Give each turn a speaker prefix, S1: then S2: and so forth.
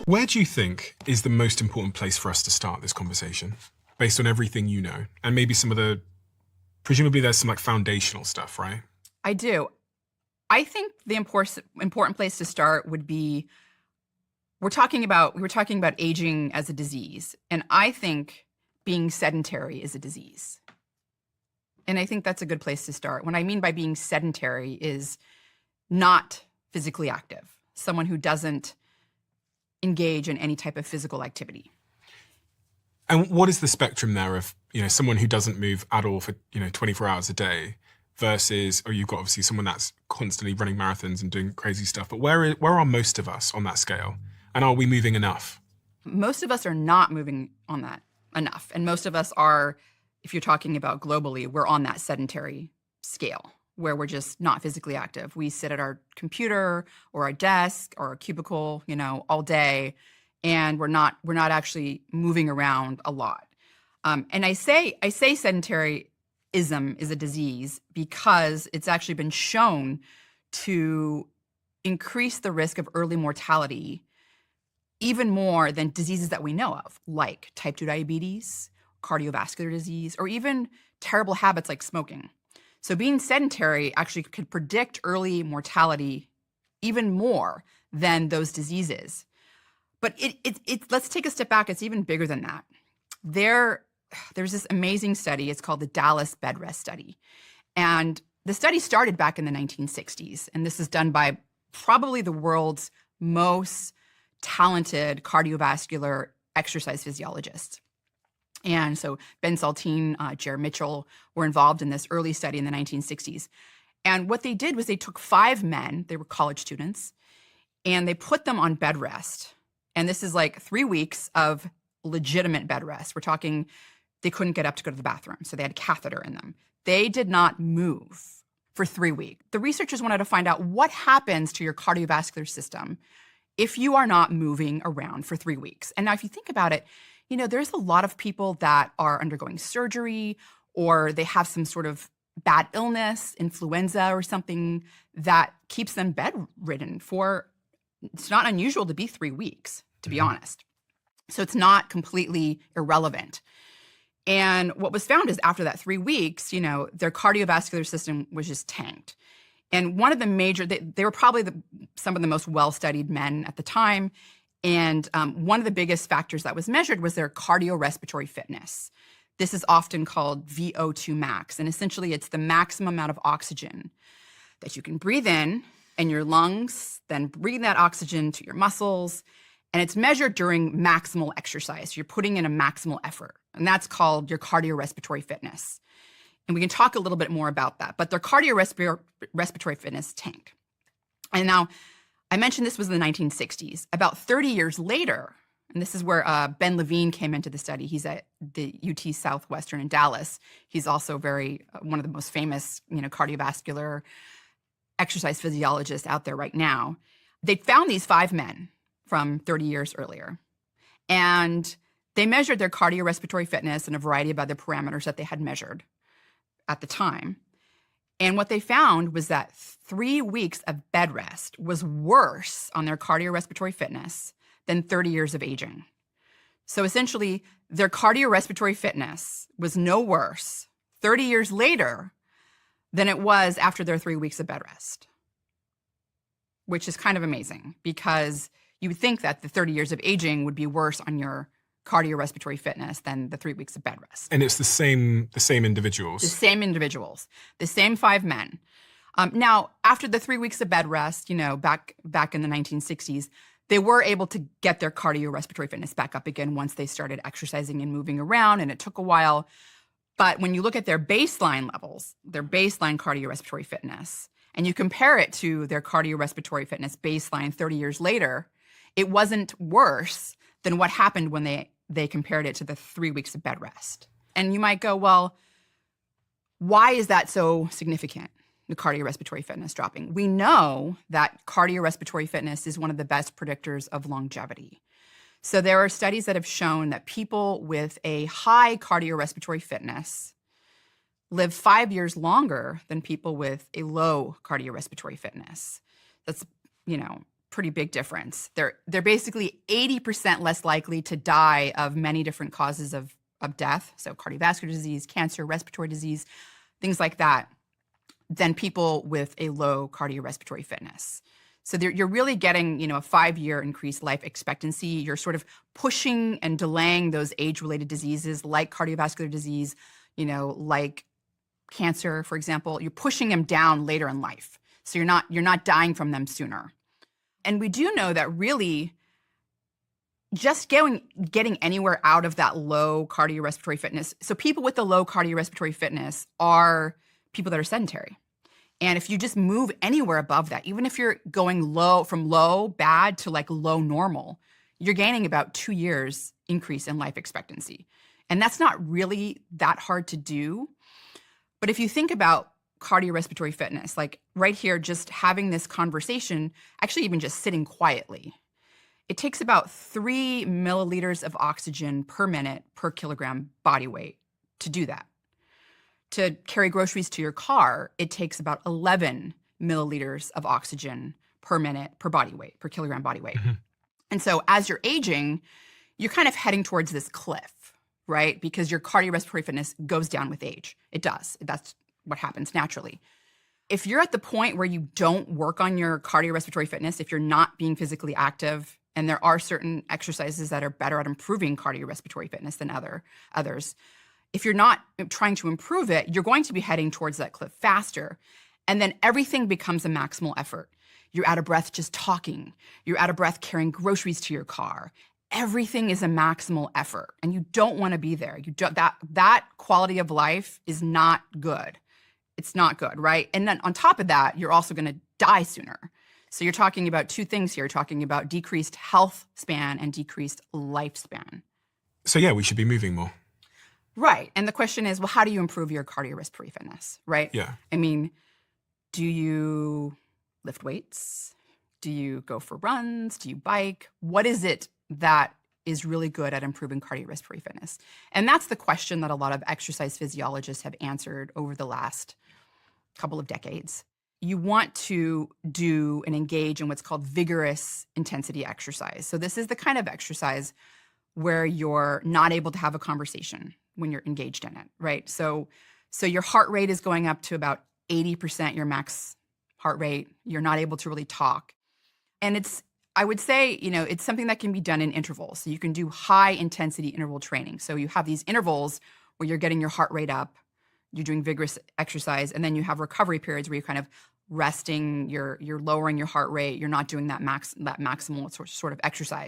S1: Where do you think is the most important place for us to start this conversation, based on everything you know? And maybe presumably there's some like foundational stuff, right?
S2: I do. I think the important place to start would be, we were talking about aging as a disease. And I think being sedentary is a disease. And I think that's a good place to start. What I mean by being sedentary is not physically active, someone who doesn't engage in any type of physical activity.
S1: And what is the spectrum there of, someone who doesn't move at all for, 24 hours a day versus, you've got obviously someone that's constantly running marathons and doing crazy stuff, but where are most of us on that scale? And are we moving enough?
S2: Most of us are not moving on that enough. And most of us are, if you're talking about globally, we're on that sedentary scale where we're just not physically active. We sit at our computer or our desk or our cubicle, all day, and we're not actually moving around a lot. And I say sedentarism is a disease because it's actually been shown to increase the risk of early mortality even more than diseases that we know of, like type 2 diabetes, cardiovascular disease, or even terrible habits like smoking. So being sedentary actually could predict early mortality even more than those diseases. But let's take a step back. It's even bigger than that. There's this amazing study. It's called the Dallas Bed Rest Study. And the study started back in the 1960s. And this is done by probably the world's most talented cardiovascular exercise physiologists. And so Ben Saltine, Jared Mitchell were involved in this early study in the 1960s. And what they did was they took 5 men, they were college students, and they put them on bed rest. And this is like 3 weeks of legitimate bed rest. We're talking, they couldn't get up to go to the bathroom, so they had a catheter in them. They did not move for 3 weeks. The researchers wanted to find out what happens to your cardiovascular system if you are not moving around for 3 weeks. And now if you think about it, there's a lot of people that are undergoing surgery or they have some sort of bad illness, influenza or something that keeps them bedridden it's not unusual to be 3 weeks, to be honest. So it's not completely irrelevant. And what was found is after that 3 weeks, their cardiovascular system was just tanked. And one of the major, they were probably some of the most well-studied men at the time. And one of the biggest factors that was measured was their cardiorespiratory fitness. This is often called VO2 Max. And essentially, it's the maximum amount of oxygen that you can breathe in your lungs, then breathe that oxygen to your muscles. And it's measured during maximal exercise. You're putting in a maximal effort. And that's called your cardiorespiratory fitness. And we can talk a little bit more about that. But their cardiorespiratory fitness tanked. And now, I mentioned this was in the 1960s. About 30 years later, and this is where Ben Levine came into the study. He's at the UT Southwestern in Dallas. He's also one of the most famous, cardiovascular exercise physiologists out there right now. They found these 5 men from 30 years earlier. And they measured their cardiorespiratory fitness and a variety of other parameters that they had measured at the time. And what they found was that 3 weeks of bed rest was worse on their cardiorespiratory fitness than 30 years of aging. So essentially, their cardiorespiratory fitness was no worse 30 years later than it was after their 3 weeks of bed rest, which is kind of amazing because you would think that the 30 years of aging would be worse on your cardiorespiratory fitness than the 3 weeks of bed rest.
S1: And it's the same individuals.
S2: The same individuals, the same 5 men. Now, after the 3 weeks of bed rest, back in the 1960s, they were able to get their cardiorespiratory fitness back up again once they started exercising and moving around, and it took a while. But when you look at their baseline levels, their baseline cardiorespiratory fitness, and you compare it to their cardiorespiratory fitness baseline 30 years later, it wasn't worse than what happened when they compared it to the 3 weeks of bed rest. And you might go, well, why is that so significant, the cardiorespiratory fitness dropping? We know that cardiorespiratory fitness is one of the best predictors of longevity. So there are studies that have shown that people with a high cardiorespiratory fitness live 5 years longer than people with a low cardiorespiratory fitness. That's, pretty big difference. They're basically 80% less likely to die of many different causes of death, so cardiovascular disease, cancer, respiratory disease, things like that, than people with a low cardiorespiratory fitness. So you're really getting, a 5-year increased life expectancy. You're sort of pushing and delaying those age-related diseases like cardiovascular disease, like cancer, for example. You're pushing them down later in life. So you're not dying from them sooner. And we do know that really just getting anywhere out of that low cardiorespiratory fitness. So people with the low cardiorespiratory fitness are people that are sedentary. And if you just move anywhere above that, even if you're going from low bad to like low normal, you're gaining about 2 years increase in life expectancy. And that's not really that hard to do. But if you think about cardiorespiratory fitness, like right here, just having this conversation, actually even just sitting quietly, it takes about 3 milliliters of oxygen per minute per kilogram body weight to do that. To carry groceries to your car, it takes about 11 milliliters of oxygen per minute per kilogram body weight.
S1: Mm-hmm.
S2: And so as you're aging, you're kind of heading towards this cliff, right? Because your cardiorespiratory fitness goes down with age. It does. That's what happens naturally. If you're at the point where you don't work on your cardiorespiratory fitness, if you're not being physically active, and there are certain exercises that are better at improving cardiorespiratory fitness than others, if you're not trying to improve it, you're going to be heading towards that cliff faster. And then everything becomes a maximal effort. You're out of breath just talking. You're out of breath carrying groceries to your car. Everything is a maximal effort, and you don't want to be there. That quality of life is not good. It's not good, right? And then on top of that, you're also going to die sooner. So you're talking about 2 things here. You're talking about decreased health span and decreased lifespan.
S1: So yeah, we should be moving more.
S2: Right. And the question is, well, how do you improve your cardiorespiratory fitness, right?
S1: Yeah.
S2: I mean, do you lift weights? Do you go for runs? Do you bike? What is it that is really good at improving cardiorespiratory fitness? And that's the question that a lot of exercise physiologists have answered over the last couple of decades. You want to do and engage in what's called vigorous intensity exercise. So this is the kind of exercise where you're not able to have a conversation when you're engaged in it, right? So your heart rate is going up to about 80% your max heart rate. You're not able to really talk. And I would say, it's something that can be done in intervals. So you can do high intensity interval training. So you have these intervals where you're getting your heart rate up, you're doing vigorous exercise, and then you have recovery periods where you're kind of resting, you're lowering your heart rate, you're not doing that maximal sort of exercise.